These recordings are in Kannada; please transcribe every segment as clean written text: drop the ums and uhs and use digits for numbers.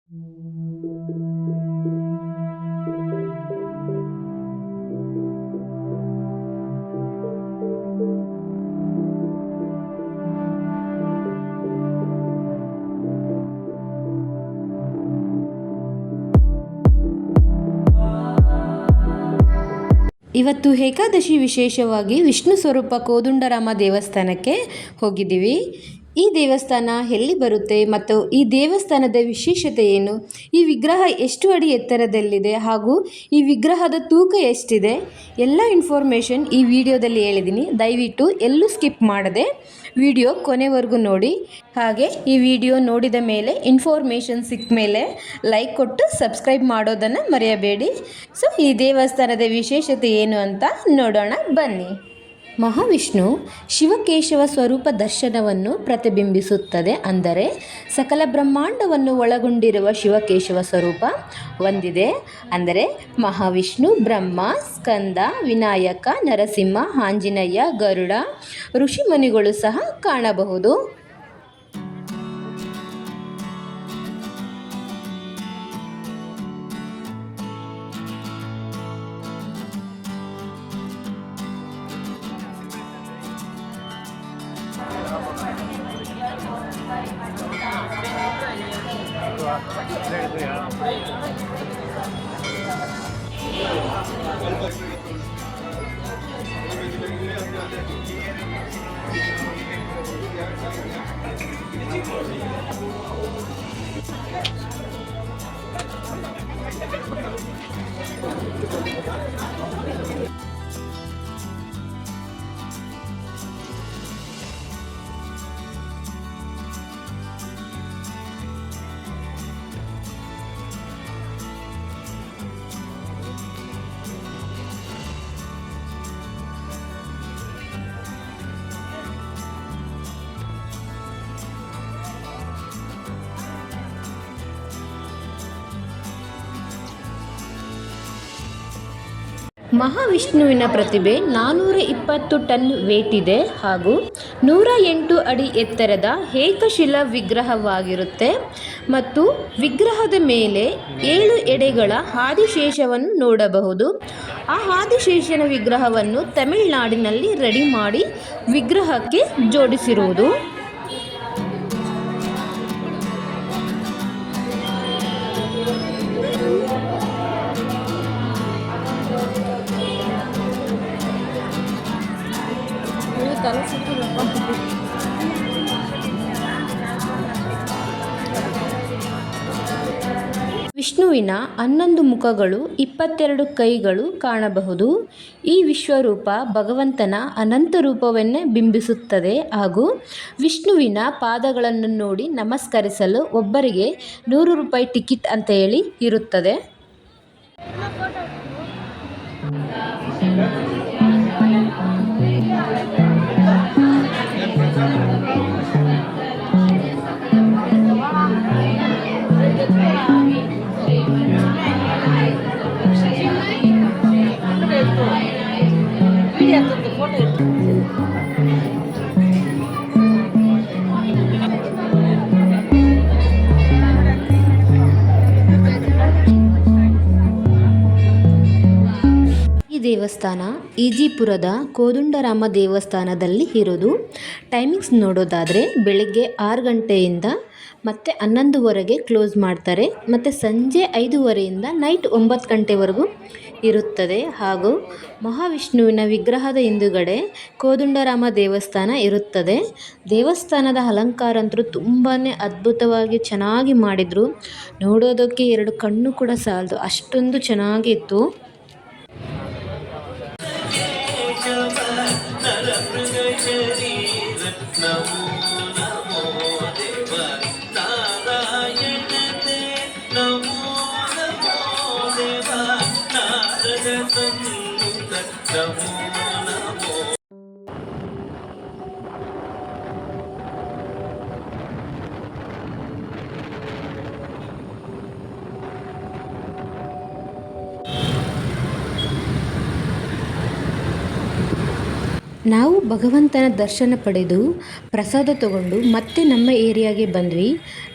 ಇವತ್ತು ಏಕಾದಶಿ ವಿಶೇಷವಾಗಿ ವಿಷ್ಣು ಸ್ವರೂಪ ಕೋದಂಡರಾಮ ದೇವಸ್ಥಾನಕ್ಕೆ ಹೋಗಿದ್ದೀವಿ. ಈ ದೇವಸ್ಥಾನ ಎಲ್ಲಿ ಬರುತ್ತೆ ಮತ್ತು ಈ ದೇವಸ್ಥಾನದ ವಿಶೇಷತೆ ಏನು, ಈ ವಿಗ್ರಹ ಎಷ್ಟು ಅಡಿ ಎತ್ತರದಲ್ಲಿದೆ ಹಾಗೂ ಈ ವಿಗ್ರಹದ ತೂಕ ಎಷ್ಟಿದೆ, ಎಲ್ಲ ಇನ್ಫಾರ್ಮೇಷನ್ ಈ ವಿಡಿಯೋದಲ್ಲಿ ಹೇಳಿದ್ದೀನಿ. ದಯವಿಟ್ಟು ಎಲ್ಲೂ ಸ್ಕಿಪ್ ಮಾಡದೆ ವಿಡಿಯೋ ಕೊನೆವರೆಗೂ ನೋಡಿ. ಹಾಗೆ ಈ ವಿಡಿಯೋ ನೋಡಿದ ಮೇಲೆ ಇನ್ಫಾರ್ಮೇಷನ್ ಸಿಕ್ಕ ಮೇಲೆ ಲೈಕ್ ಕೊಟ್ಟು ಸಬ್ಸ್ಕ್ರೈಬ್ ಮಾಡೋದನ್ನು ಮರೆಯಬೇಡಿ. ಸೊ ಈ ದೇವಸ್ಥಾನದ ವಿಶೇಷತೆ ಏನು ಅಂತ ನೋಡೋಣ ಬನ್ನಿ. ಮಹಾವಿಷ್ಣು ಶಿವಕೇಶವ ಸ್ವರೂಪ ದರ್ಶನವನ್ನು ಪ್ರತಿಬಿಂಬಿಸುತ್ತದೆ. ಅಂದರೆ ಸಕಲ ಬ್ರಹ್ಮಾಂಡವನ್ನು ಒಳಗೊಂಡಿರುವ ಶಿವಕೇಶವ ಸ್ವರೂಪ ಹೊಂದಿದೆ. ಅಂದರೆ ಮಹಾವಿಷ್ಣು, ಬ್ರಹ್ಮ, ಸ್ಕಂದ, ವಿನಾಯಕ, ನರಸಿಂಹ, ಆಂಜನೇಯ, ಗರುಡ, ಋಷಿಮುನಿಗಳು ಸಹ ಕಾಣಬಹುದು. ಮಹಾವಿಷ್ಣುವಿನ ಪ್ರತಿಭೆ 420 ಟನ್ ವೇಟ್ ಇದೆ ಹಾಗೂ 108 ಅಡಿ ಎತ್ತರದ ಏಕಶಿಲಾ ವಿಗ್ರಹವಾಗಿರುತ್ತೆ. ಮತ್ತು ವಿಗ್ರಹದ ಮೇಲೆ 7 ಎಡೆಗಳ ಆದಿಶೇಷವನ್ನು ನೋಡಬಹುದು. ಆ ಆದಿಶೇಷನ ವಿಗ್ರಹವನ್ನು ತಮಿಳುನಾಡಿನಲ್ಲಿ ರೆಡಿ ಮಾಡಿ ವಿಗ್ರಹಕ್ಕೆ ಜೋಡಿಸಿರುವುದು. ವಿಷ್ಣುವಿನ 11 ಮುಖಗಳು, 22 ಕೈಗಳು ಕಾಣಬಹುದು. ಈ ವಿಶ್ವರೂಪ ಭಗವಂತನ ಅನಂತ ರೂಪವನ್ನೇ ಬಿಂಬಿಸುತ್ತದೆ ಹಾಗೂ ವಿಷ್ಣುವಿನ ಪಾದಗಳನ್ನು ನೋಡಿ ನಮಸ್ಕರಿಸಲು ಒಬ್ಬರಿಗೆ 100 ರೂಪಾಯಿ ಟಿಕೆಟ್ ಅಂತ ಹೇಳಿ ಇರುತ್ತದೆ. ದೇವಸ್ಥಾನ ಈಜಿಪುರದ ಕೋದಂಡರಾಮ ದೇವಸ್ಥಾನದಲ್ಲಿ ಇರೋದು. ಟೈಮಿಂಗ್ಸ್ ನೋಡೋದಾದರೆ ಬೆಳಗ್ಗೆ 6 ಗಂಟೆಯಿಂದ ಮತ್ತು 11ವರೆಗೆ ಕ್ಲೋಸ್ ಮಾಡ್ತಾರೆ. ಮತ್ತು ಸಂಜೆ 5ವರೆಯಿಂದ ನೈಟ್ 9 ಗಂಟೆವರೆಗೂ ಇರುತ್ತದೆ. ಹಾಗೂ ಮಹಾವಿಷ್ಣುವಿನ ವಿಗ್ರಹದ ಹಿಂದುಗಡೆ ಕೋದಂಡರಾಮ ದೇವಸ್ಥಾನ ಇರುತ್ತದೆ. ದೇವಸ್ಥಾನದ ಅಲಂಕಾರ ಅಂತೂ ತುಂಬಾ ಅದ್ಭುತವಾಗಿ ಚೆನ್ನಾಗಿ ಮಾಡಿದರು. ನೋಡೋದಕ್ಕೆ 2 ಕಣ್ಣು ಕೂಡ ಸಾಲದು, ಅಷ್ಟೊಂದು ಚೆನ್ನಾಗಿತ್ತು. ನಾವು ಭಗವಂತನ ದರ್ಶನ ಪಡೆದು ಪ್ರಸಾದ ತಗೊಂಡು ಮತ್ತೆ ನಮ್ಮ ಏರಿಯಾಗೆ ಬಂದ್ವಿ.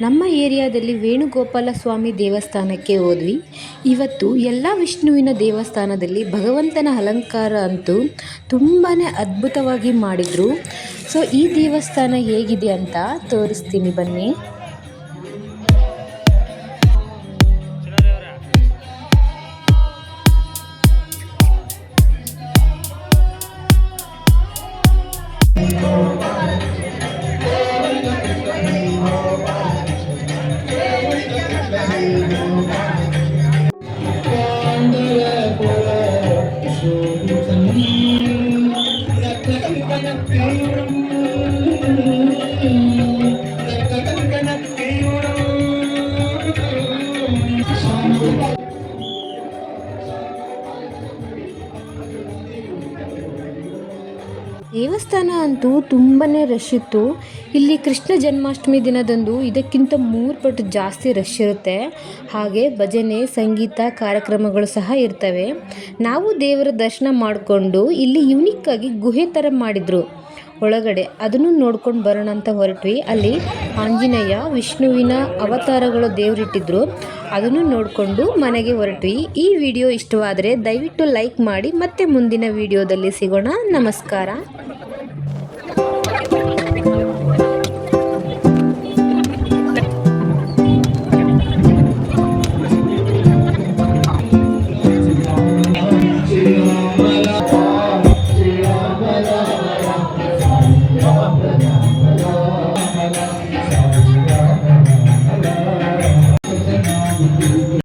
ನಮ್ಮ ಏರಿಯಾದಲ್ಲಿ ವೇಣುಗೋಪಾಲ ಸ್ವಾಮಿ ದೇವಸ್ಥಾನಕ್ಕೆ ಹೋದ್ವಿ. ಇವತ್ತು ಎಲ್ಲ ವಿಷ್ಣುವಿನ ದೇವಸ್ಥಾನದಲ್ಲಿ ಭಗವಂತನ ಅಲಂಕಾರ ಅಂತೂ ತುಂಬಾ ಅದ್ಭುತವಾಗಿ ಮಾಡಿದರು. ಸೊ ಈ ದೇವಸ್ಥಾನ ಹೇಗಿದೆ ಅಂತ ತೋರಿಸ್ತೀನಿ ಬನ್ನಿ. ದೇವಸ್ಥಾನ ಅಂತೂ ತುಂಬಾ ರಶ್ ಇತ್ತು. ಇಲ್ಲಿ ಕೃಷ್ಣ ಜನ್ಮಾಷ್ಟಮಿ ದಿನದಂದು ಇದಕ್ಕಿಂತ 3 ಪಟ್ಟು ಜಾಸ್ತಿ ರಶ್ ಇರುತ್ತೆ. ಹಾಗೆ ಭಜನೆ, ಸಂಗೀತ ಕಾರ್ಯಕ್ರಮಗಳು ಸಹ ಇರ್ತವೆ. ನಾವು ದೇವರ ದರ್ಶನ ಮಾಡಿಕೊಂಡು ಇಲ್ಲಿ ಯುನಿಕ್ಕಾಗಿ ಗುಹೆ ಥರ ಮಾಡಿದರು ಒಳಗಡೆ, ಅದನ್ನು ನೋಡ್ಕೊಂಡು ಬರೋಣ ಅಂತ ಹೊರಟ್ವಿ. ಅಲ್ಲಿ ಆಂಜನೇಯ, ವಿಷ್ಣುವಿನ ಅವತಾರಗಳು ದೇವರಿಟ್ಟಿದ್ರು, ಅದನ್ನು ನೋಡಿಕೊಂಡು ಮನೆಗೆ ಹೊರಟ್ವಿ. ಈ ವಿಡಿಯೋ ಇಷ್ಟವಾದರೆ ದಯವಿಟ್ಟು ಲೈಕ್ ಮಾಡಿ. ಮತ್ತೆ ಮುಂದಿನ ವಿಡಿಯೋದಲ್ಲಿ ಸಿಗೋಣ. ನಮಸ್ಕಾರ.